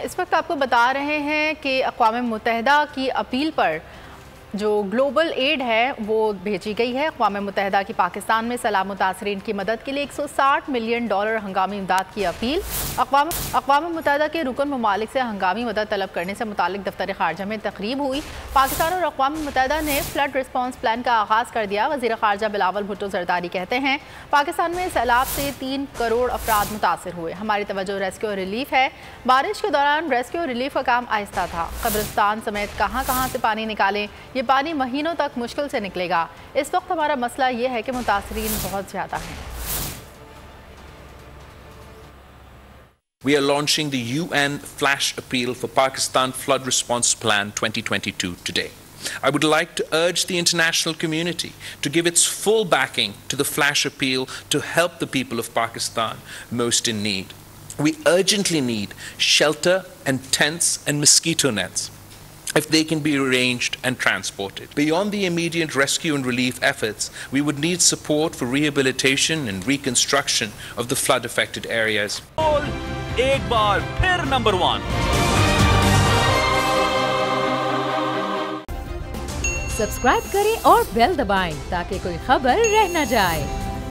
इस वक्त आपको बता रहे हैं कि अक़वाम मुत्तहिदा की अपील पर जो ग्लोबल एड है वो भेजी गई है। अक़वाम मुत्तहिदा की पाकिस्तान में सैलाब मुतासरीन की मदद के लिए $160 मिलियन हंगामी इमदाद की अपील। अक़वाम मुत्तहिदा के रुकन ममालिक से हंगामी मदद तलब करने से मुतालिक दफ्तर ख़ारजा में तकरीब हुई। पाकिस्तान और अक़वाम मुत्तहिदा ने फ्लड रिस्पॉन्स प्लान का आगाज़ कर दिया। वज़ीर ख़ारजा बिलावल भुट्टो ज़रदारी कहते हैं, पाकिस्तान में सैलाब से 3 करोड़ अफराद मुतासर हुए। हमारी तवज्जो रेस्क्यू और रिलीफ है। बारिश के दौरान रेस्क्यू और रिलीफ का काम आहिस्ता था। कब्रिस्तान समेत कहाँ कहाँ से पानी निकालें, ये पानी महीनों तक मुश्किल से निकलेगा। इस वक्त हमारा मसला ये है कि मुतासरीन बहुत ज़्यादा हैं। We are launching the UN Flash Appeal for Pakistan Flood Response Plan 2022 today. I would like to urge the international community to give its full backing to the Flash Appeal to help the people of Pakistan most in need. We urgently need shelter and tents and mosquito nets, if they can be arranged and transported. Beyond the immediate rescue and relief efforts, we would need support for rehabilitation and reconstruction of the flood-affected areas. एक बार फिर number 1। Subscribe करें और bell दबाएं ताकि कोई खबर रह न जाए।